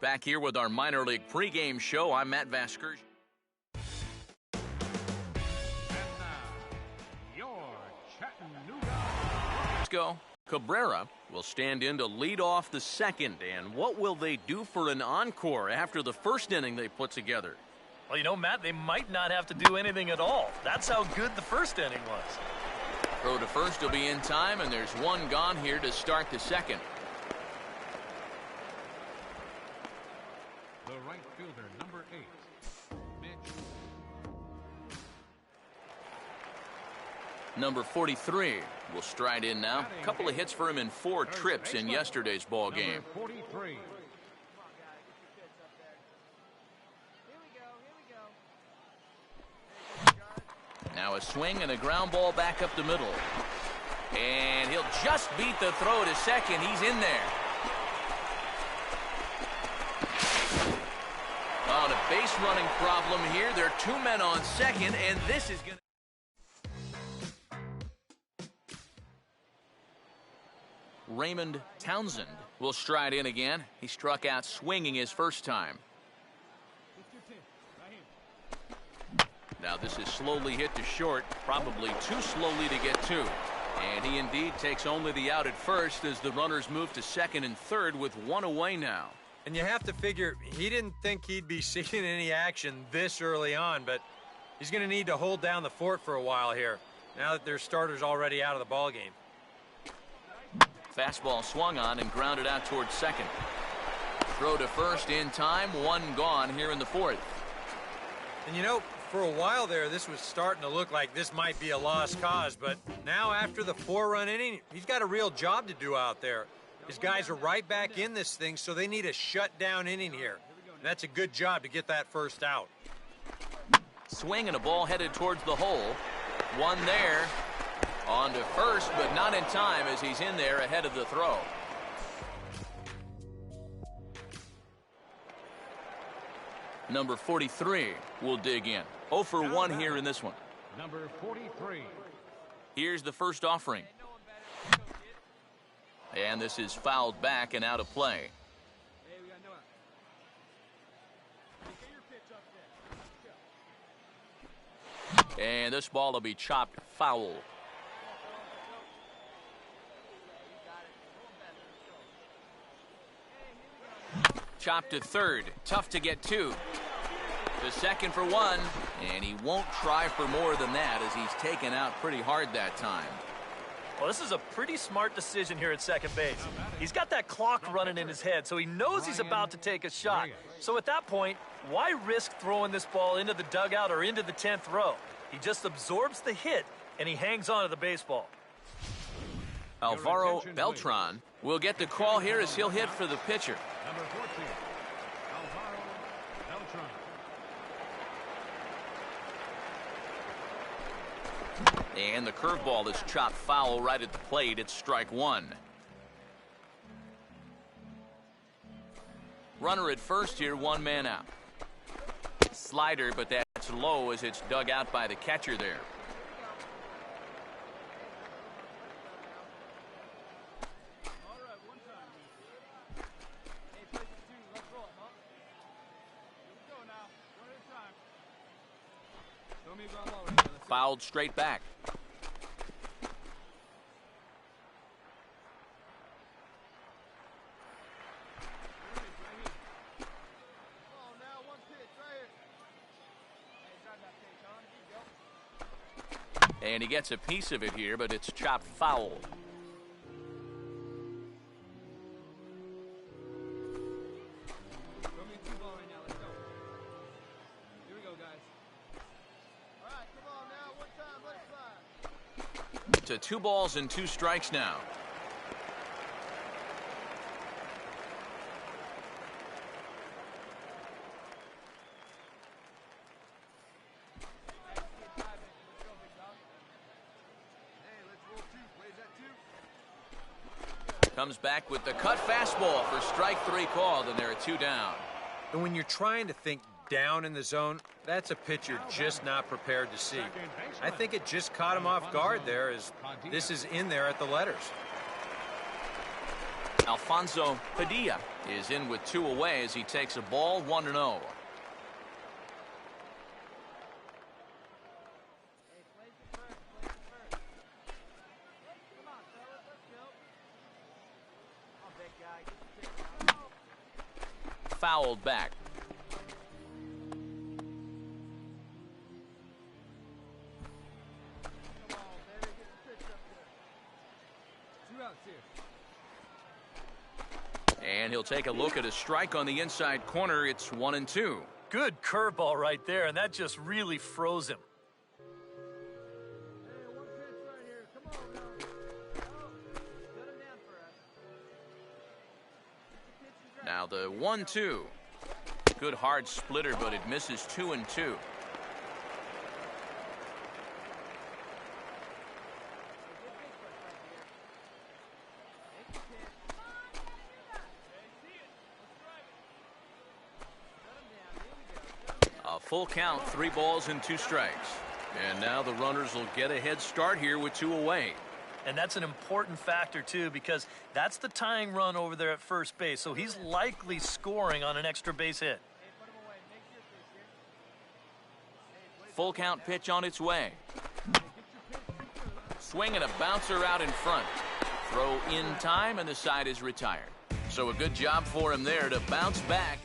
Back here with our minor league pregame show, I'm Matt Vasquez. And now, your Chattanooga. Let's go. Cabrera will stand in to lead off the second. And what will they do for an encore after the first inning they put together? Well, you know, Matt, they might not have to do anything at all. That's how good the first inning was. Throw to first will be in time, and there's one gone here to start the second. The right fielder, number 8, Mitch. Number 43 will stride in now. A couple of hits for him in 4 trips in yesterday's ball game. Number 43. Now a swing and a ground ball back up the middle. And he'll just beat the throw to second. He's in there. Oh, the base running problem here. There are 2 men on second, and this is going to... Raymond Townsend will stride in again. He struck out swinging his first time. Now this is slowly hit to short, probably too slowly to get to. And he indeed takes only the out at first as the runners move to second and third with 1 away now. And you have to figure he didn't think he'd be seeing any action this early on, but he's going to need to hold down the fort for a while here, now that their starter's already out of the ballgame. Fastball swung on and grounded out towards second. Throw to first in time, 1 gone here in the 4th. And you know, for a while there, this was starting to look like this might be a lost cause, but now after the 4-run inning, he's got a real job to do out there. His guys are right back in this thing, so they need a shutdown inning here. And that's a good job to get that first out. Swing and a ball headed towards the hole. 1 there. On to first, but not in time as he's in there ahead of the throw. Number 43 will dig in. 0 for 1 here in this one. Number 43. Here's the first offering. And this is fouled back and out of play. And this ball will be chopped foul. Chopped to third. Tough to get to. The second for 1, and he won't try for more than that as he's taken out pretty hard that time. Well, this is a pretty smart decision here at second base. He's got that clock running in his head, so he knows he's about to take a shot. So at that point, why risk throwing this ball into the dugout or into the 10th row? He just absorbs the hit, and he hangs on to the baseball. Alvaro Beltran will get the call here as he'll hit for the pitcher. Number 14, Alvaro Beltran. And the curveball is chopped foul right at the plate. It's strike 1. Runner at first here, 1 man out. Slider, but that's low as it's dug out by the catcher there. Fouled straight back. And he gets a piece of it here, but it's chopped foul. To 2 balls and 2 strikes now. Comes back with the cut fastball for strike 3 called, and there are 2 down. And when you're trying to think down in the zone, that's a pitcher just not prepared to see. I think it just caught him off guard there as this is in there at the letters. Alfonso Padilla is in with 2 away as he takes a ball 1-0. Fouled back. And he'll take a look at a strike on the inside corner. It's 1-2. Good curveball right there, and that just really froze him. Now the 1-2. Good hard splitter, but it misses 2-2. A full count, 3 balls and 2 strikes. And now the runners will get a head start here with 2 away. And that's an important factor, too, because that's the tying run over there at first base. So he's likely scoring on an extra base hit. Full count pitch on its way. Swing and a bouncer out in front. Throw in time, and the side is retired. So a good job for him there to bounce back.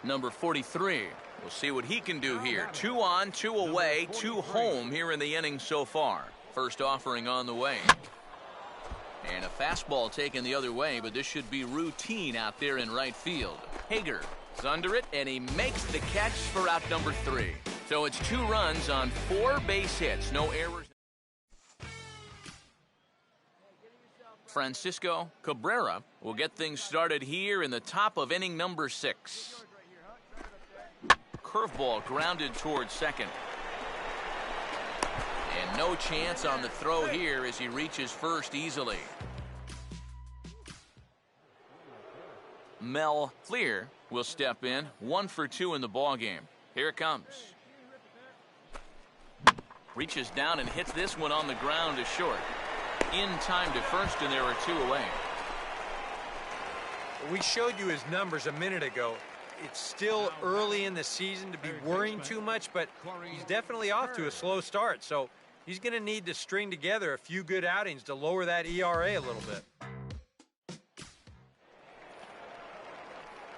Number 43. We'll see what he can do here. 2 on, 2 away, 2 home here in the inning so far. First offering on the way. And a fastball taken the other way, but this should be routine out there in right field. Hager is under it, and he makes the catch for out number 3. So it's 2 runs on 4 base hits. No errors. Francisco Cabrera will get things started here in the top of inning number 6. Curveball grounded towards second. And no chance on the throw here as he reaches first easily. Mel Clear will step in, 1 for 2 in the ballgame. Here it comes. Reaches down and hits this one on the ground to short. In time to first, and there are 2 away. We showed you his numbers a minute ago. It's still early in the season to be worrying too much, but he's definitely off to a slow start. So he's going to need to string together a few good outings to lower that ERA a little bit.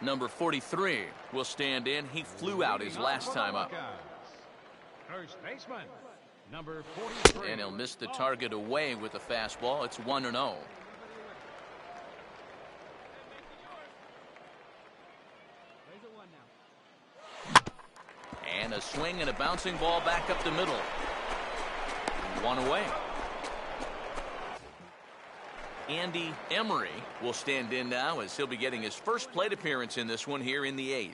Number 43 will stand in. He flew out his last time up. First baseman, number 43. And he'll miss the target away with a fastball. It's 1-0. And a swing and a bouncing ball back up the middle. 1 away. Andy Emery will stand in now as he'll be getting his first plate appearance in this one here in the 8th.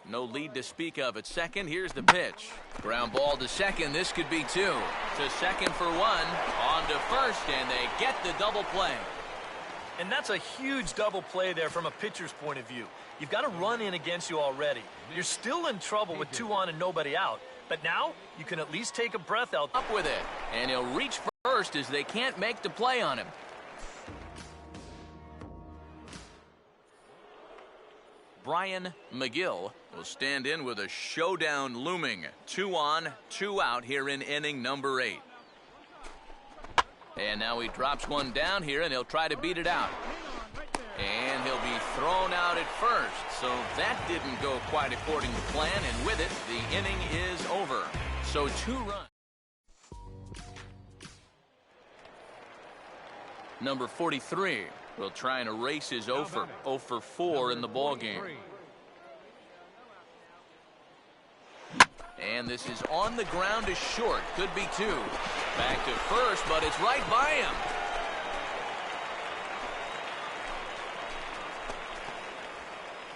No lead to speak of at second. Here's the pitch. Ground ball to second. This could be 2. To second for 1. On to first, and they get the double play. And that's a huge double play there from a pitcher's point of view. You've got a run in against you already. You're still in trouble with 2 on and nobody out. But now you can at least take a breath out. Up with it. And he'll reach first as they can't make the play on him. Brian McGill will stand in with a showdown looming. 2 on, 2 out here in inning number 8. And now he drops one down here, and he'll try to beat it out. And he'll be thrown out at first. So that didn't go quite according to plan, and with it, the inning is over. So 2 runs. Number 43 will try and erase his 0 for 4 in the ballgame. And this is on the ground to short. Could be 2. Back to first, but it's right by him.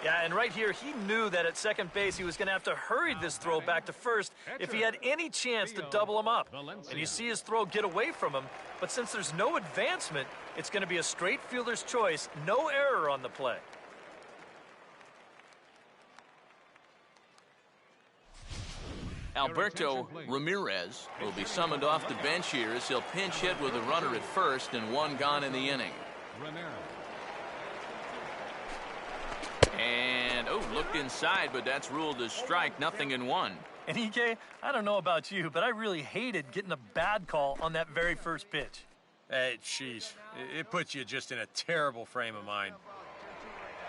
Yeah, and right here, he knew that at second base he was going to have to hurry this throw back to first if he had any chance to double him up. And you see his throw get away from him, but since there's no advancement, it's going to be a straight fielder's choice, no error on the play. Alberto Ramirez will be summoned off the bench here as he'll pinch hit with a runner at first and one gone in the inning. And, looked inside, but that's ruled as strike, nothing in one. And EK, I don't know about you, but I really hated getting a bad call on that very first pitch. Hey, jeez. It puts you just in a terrible frame of mind.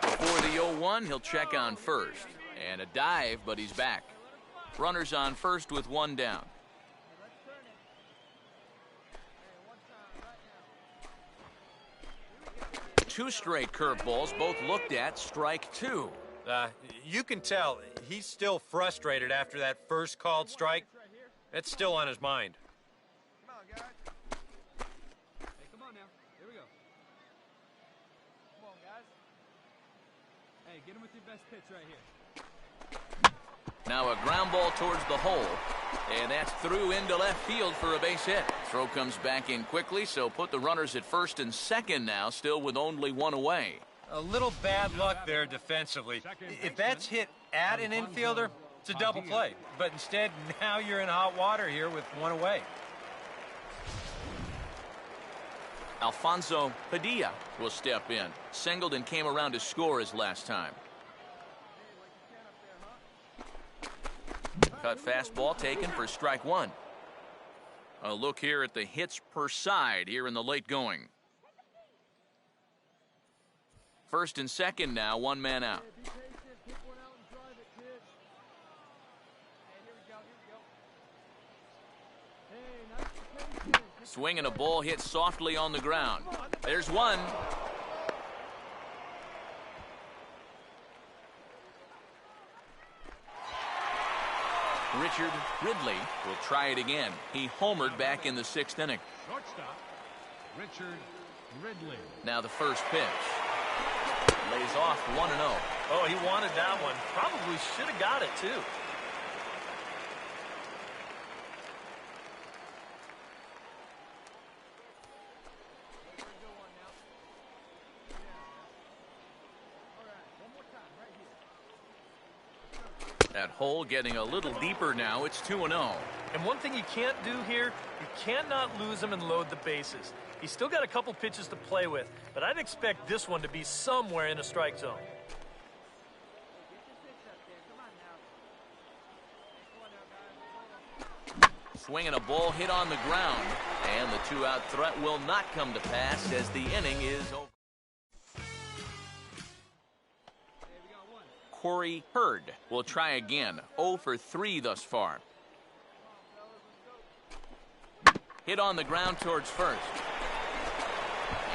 Before the 0-1, he'll check on first. And a dive, but he's back. Runners on first with one down. Two straight curveballs, both looked at, strike two. You can tell he's still frustrated after that first called strike. It's still on his mind. Come on, guys. Hey, come on now. Here we go. Come on, guys. Hey, get him with your best pitch right here. Now a ground ball towards the hole, and that's through into left field for a base hit. Throw comes back in quickly, so put the runners at first and second now, still with only one away. A little bad luck there defensively. If that's hit at an infielder, it's a double play. But instead, now you're in hot water here with one away. Alfonso Padilla will step in. Singled and came around to score his last time. Cut fastball taken for strike one. A look here at the hits per side here in the late going. First and second now, one man out. Swinging a ball hit softly on the ground. There's one. Richard Ridley will try it again. He homered back in the sixth inning. Shortstop, Richard Ridley. Now the first pitch. Lays off 1-0. Oh, he wanted that one. Probably should have got it, too. That hole getting a little deeper now. It's 2-0. And one thing you can't do here, you cannot lose him and load the bases. He's still got a couple pitches to play with, but I'd expect this one to be somewhere in a strike zone. Swinging a ball hit on the ground, and the two-out threat will not come to pass as the inning is over. Corey Hurd will try again. 0 for 3 thus far. Hit on the ground towards first.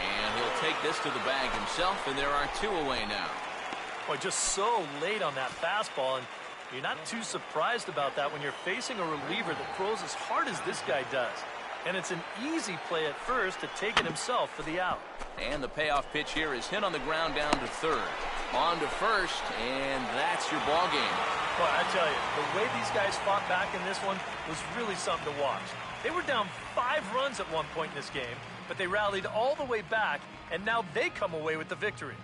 And he'll take this to the bag himself, and there are two away now. Boy, just so late on that fastball, and you're not too surprised about that when you're facing a reliever that throws as hard as this guy does. And it's an easy play at first to take it himself for the out. And the payoff pitch here is hit on the ground down to third. On to first, and that's your ball game. Boy, I tell you, the way these guys fought back in this one was really something to watch. They were down 5 runs at one point in this game, but they rallied all the way back, and now they come away with the victory.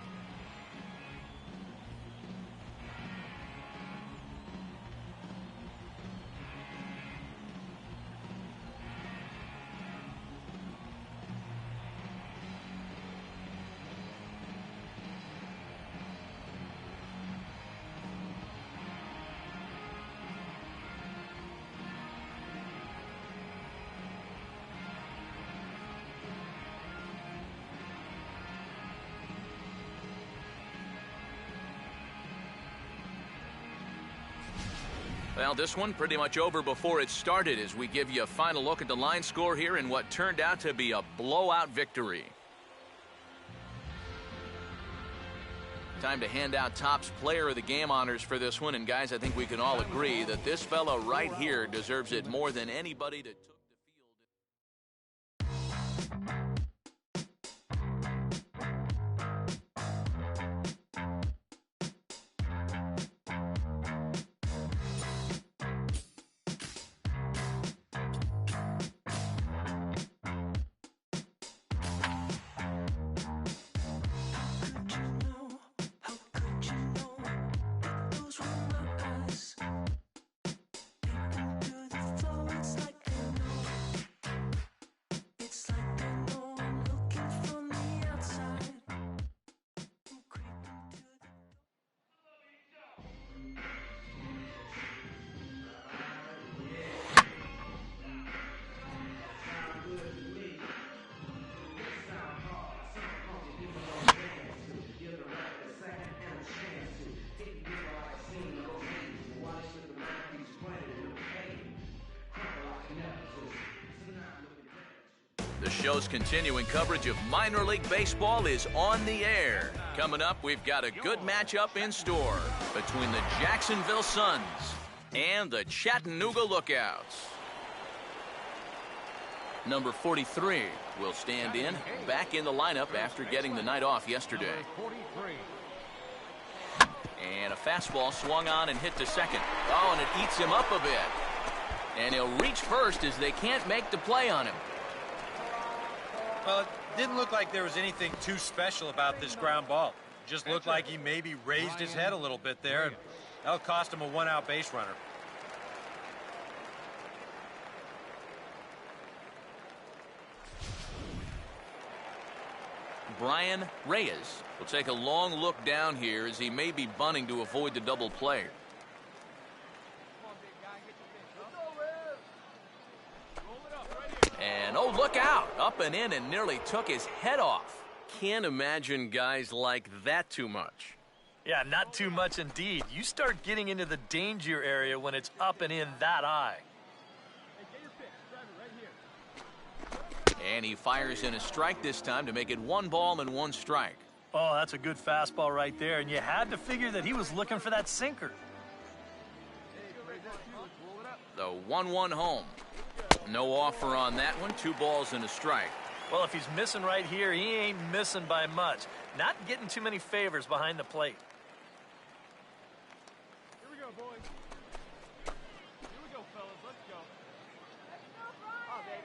Well, this one pretty much over before it started as we give you a final look at the line score here in what turned out to be a blowout victory. Time to hand out Topps Player of the Game honors for this one. And guys, I think we can all agree that this fella right here deserves it more than anybody that took the field. The show's continuing coverage of minor league baseball is on the air. Coming up, we've got a good matchup in store between the Jacksonville Suns and the Chattanooga Lookouts. Number 43 will stand in, back in the lineup after getting the night off yesterday. And a fastball swung on and hit to second. Oh, and it eats him up a bit. And he'll reach first as they can't make the play on him. Well, it didn't look like there was anything too special about this ground ball. It just looked like he maybe raised his head a little bit there, and that'll cost him a one-out base runner. Brian Reyes will take a long look down here as he may be bunting to avoid the double play. And oh, look out! Up and in and nearly took his head off. Can't imagine guys like that too much. Yeah, not too much indeed. You start getting into the danger area when it's up and in that high. And he fires in a strike this time to make it 1 ball and 1 strike. Oh, that's a good fastball right there, and you had to figure that he was looking for that sinker. The 1-1 home. No offer on that one. 2 balls and a strike. Well, if he's missing right here, he ain't missing by much. Not getting too many favors behind the plate. Here we go, boys. Here we go, fellas. Let's go. Oh, baby,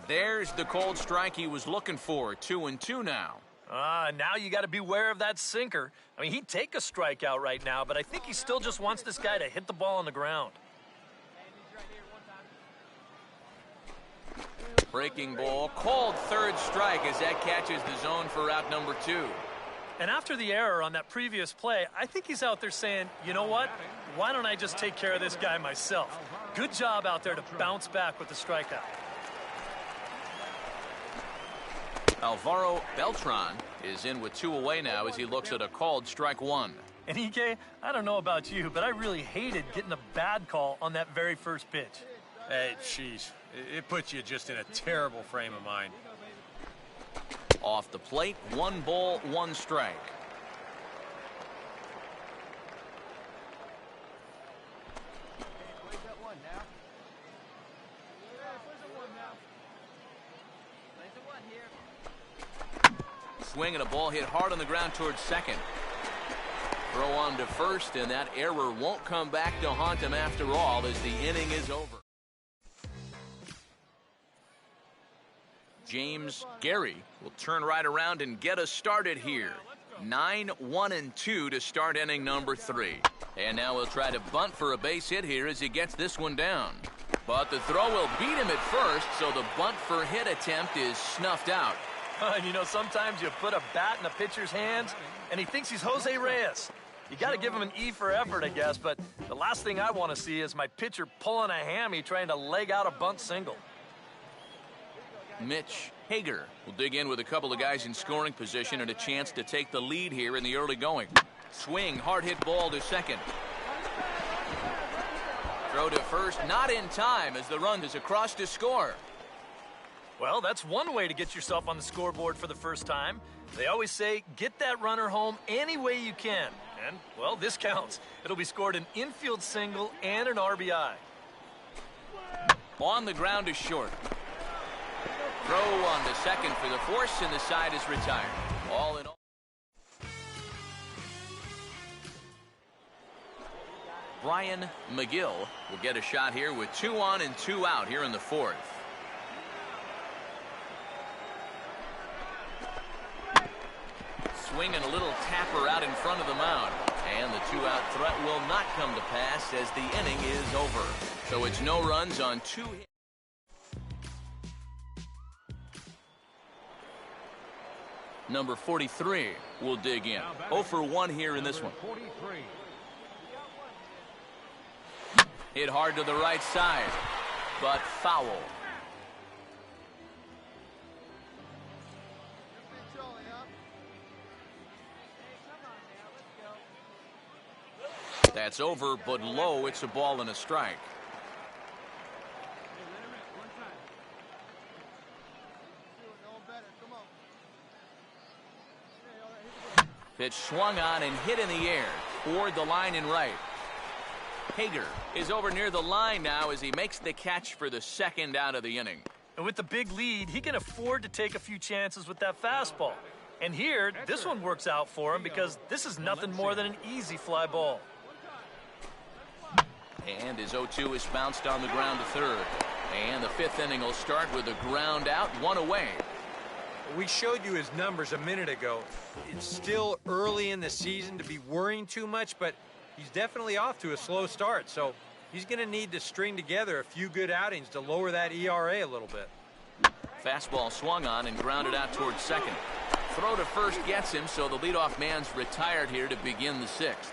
There's the cold strike he was looking for. 2-2 now. Now you got to beware of that sinker. I mean, he'd take a strikeout right now, but I think he still just wants this guy to hit the ball on the ground. Breaking ball, called third strike as that catches the zone for out number 2. And after the error on that previous play, I think he's out there saying, you know what? Why don't I just take care of this guy myself? Good job out there to bounce back with the strikeout. Alvaro Beltran is in with 2 away now as he looks at a called strike 1. And EK, I don't know about you, but I really hated getting a bad call on that very first pitch. Hey, jeez. It puts you just in a terrible frame of mind. Off the plate, 1 ball, 1 strike. Swing and a ball hit hard on the ground towards second. Throw on to first, and that error won't come back to haunt him after all as the inning is over. James Gary will turn right around and get us started here. 9-1-2 to start inning number 3. And now he'll try to bunt for a base hit here as he gets this one down. But the throw will beat him at first, so the bunt for hit attempt is snuffed out. And you know, sometimes you put a bat in a pitcher's hands, and he thinks he's Jose Reyes. You got to give him an E for effort, I guess, but the last thing I want to see is my pitcher pulling a hammy trying to leg out a bunt single. Mitch Hager will dig in with a couple of guys in scoring position and a chance to take the lead here in the early going. Swing, hard hit ball to second. Throw to first, not in time as the run is across to score. Well, that's one way to get yourself on the scoreboard for the first time. They always say, get that runner home any way you can. And, well, this counts. It'll be scored an infield single and an RBI. On the ground to short. Throw on the second for the force, and the side is retired. All in all. Brian McGill will get a shot here with 2 on and 2 out here in the 4th. Swinging a little tapper out in front of the mound. And the 2-out threat will not come to pass as the inning is over. So it's no runs on 2 hits. Number 43 will dig in. 0 for 1 here in this one. Hit hard to the right side, but foul. That's over, but low. It's a ball and a strike. Pitch swung on and hit in the air toward the line and right. Hager is over near the line now as he makes the catch for the second out of the inning. And with the big lead, he can afford to take a few chances with that fastball. And here, this one works out for him because this is nothing more than an easy fly ball. And his 0-2 is bounced on the ground to third. And the fifth inning will start with a ground out, one away. We showed you his numbers a minute ago. It's still early in the season to be worrying too much, but he's definitely off to a slow start. So he's going to need to string together a few good outings to lower that ERA a little bit. Fastball swung on and grounded out towards second. Throw to first gets him, so the leadoff man's retired here to begin the sixth.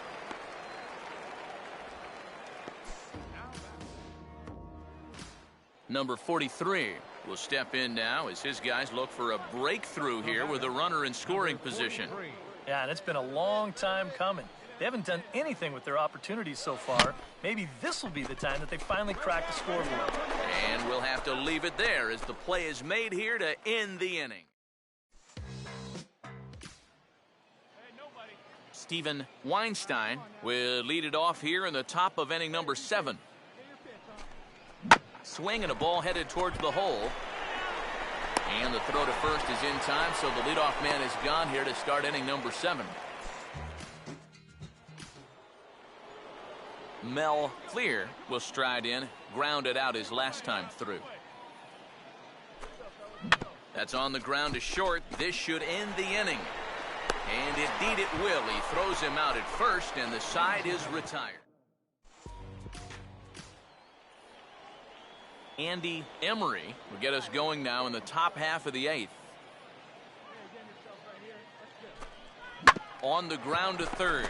Number 43 will step in now as his guys look for a breakthrough here with a runner in scoring position. Yeah, and it's been a long time coming. They haven't done anything with their opportunities so far. Maybe this will be the time that they finally crack the scoreboard. And we'll have to leave it there as the play is made here to end the inning. Steven Weinstein will lead it off here in the top of inning number 7. Swing and a ball headed towards the hole. And the throw to first is in time, so the leadoff man is gone here to start inning number 7. Mel Clear will stride in, grounded out his last time through. That's on the ground to short. This should end the inning. And indeed it will. He throws him out at first, and the side is retired. Andy Emery will get us going now in the top half of the 8th. On the ground to third.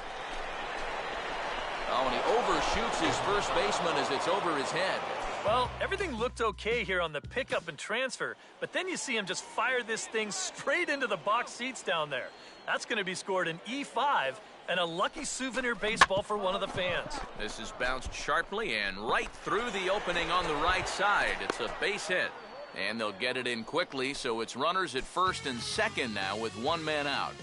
Oh, and he overshoots his first baseman as it's over his head. Well, everything looked okay here on the pickup and transfer, but then you see him just fire this thing straight into the box seats down there. That's going to be scored in E5 and a lucky souvenir baseball for one of the fans. This is bounced sharply and right through the opening on the right side. It's a base hit, and they'll get it in quickly, so it's runners at first and second now with one man out.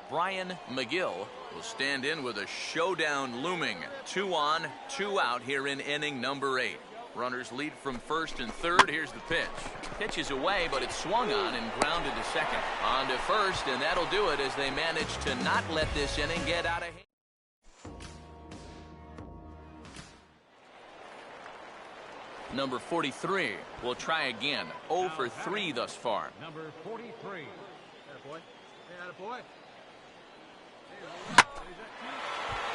Brian McGill will stand in with a showdown looming. 2 on, 2 out here in inning number 8. Runners lead from first and third. Here's the pitch. Pitch is away, but it's swung on and grounded to second. On to first, and that'll do it as they manage to not let this inning get out of hand. Number 43 will try again. 0 for 3 thus far. Number 43. Attaboy. Hey, attaboy.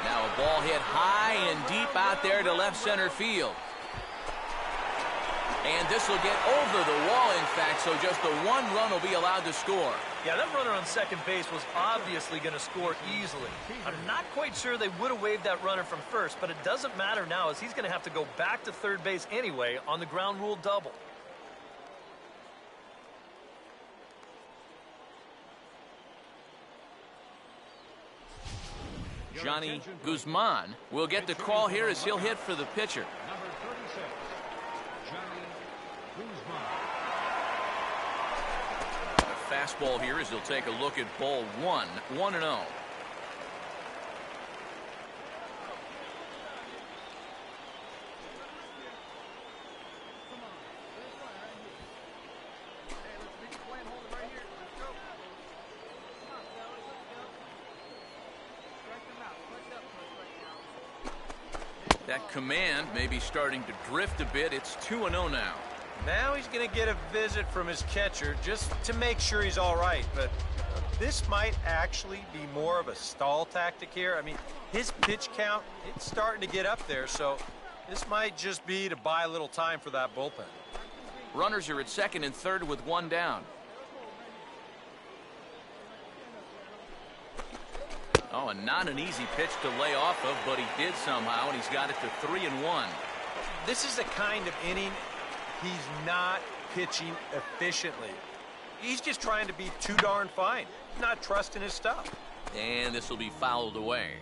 Now a ball hit high and deep out there to left center field. And this will get over the wall, in fact, so just the one run will be allowed to score. Yeah, that runner on second base was obviously going to score easily. I'm not quite sure they would have waved that runner from first, but it doesn't matter now as he's going to have to go back to third base anyway on the ground rule double. Johnny Guzman will get the call here as he'll hit for the pitcher. Number 36, Johnny Guzman. A fastball here as he'll take a look at ball 1, 1-0. That command may be starting to drift a bit. It's 2-0 now. Now he's going to get a visit from his catcher just to make sure he's all right. But this might actually be more of a stall tactic here. I mean, his pitch count, it's starting to get up there, so this might just be to buy a little time for that bullpen. Runners are at second and third with one down. Oh, and not an easy pitch to lay off of, but he did somehow, and he's got it to 3-1. This is the kind of inning he's not pitching efficiently. He's just trying to be too darn fine, not trusting his stuff. And this will be fouled away.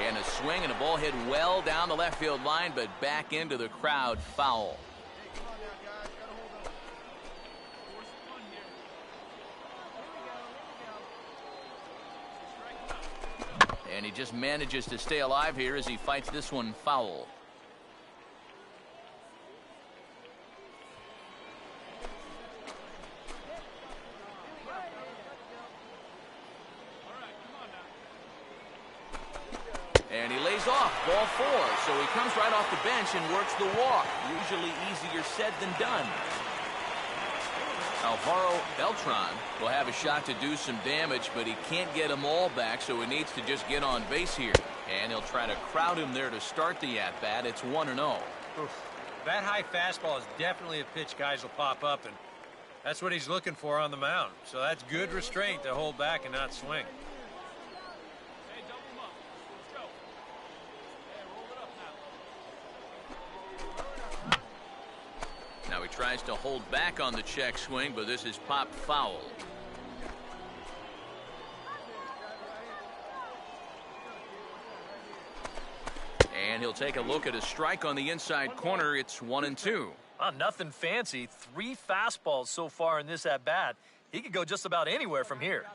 And a swing, and the ball hit well down the left field line, but back into the crowd, foul. And he just manages to stay alive here as he fights this one foul. And he lays off, ball 4. So he comes right off the bench and works the walk. Usually easier said than done. Alvaro Beltran will have a shot to do some damage, but he can't get them all back, so he needs to just get on base here. And he'll try to crowd him there to start the at-bat. It's 1-0. That high fastball is definitely a pitch guys will pop up, and that's what he's looking for on the mound. So that's good restraint to hold back and not swing. Now he tries to hold back on the check swing, but this is popped foul. And he'll take a look at a strike on the inside corner. It's 1-2. Nothing fancy. 3 fastballs so far in this at-bat. He could go just about anywhere from here.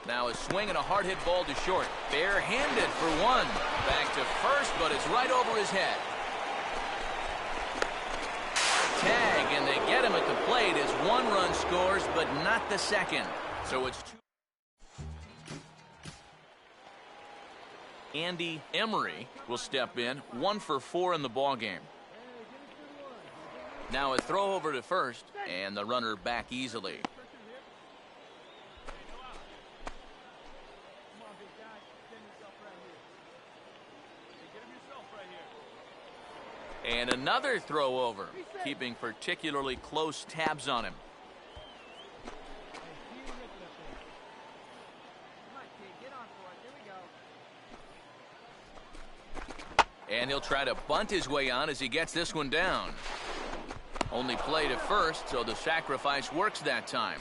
Now a swing and a hard hit ball to short. Barehanded for 1. Back to first, but it's right over his head. Tag, and they get him at the plate as 1 run scores, but not the second. So it's 2. Andy Emery will step in, 1 for 4 in the ballgame. Now a throw over to first, and the runner back easily. And another throw over, keeping particularly close tabs on him. And he'll try to bunt his way on as he gets this one down. Only play to first, so the sacrifice works that time.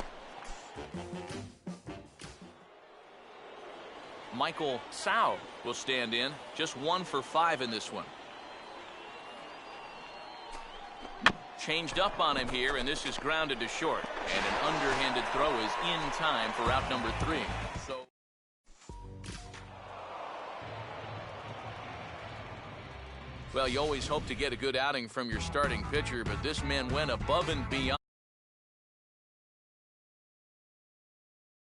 Michael Sau will stand in, just 1 for 5 in this one. Changed up on him here, and this is grounded to short. And an underhanded throw is in time for out number 3. So, well, you always hope to get a good outing from your starting pitcher, but this man went above and beyond.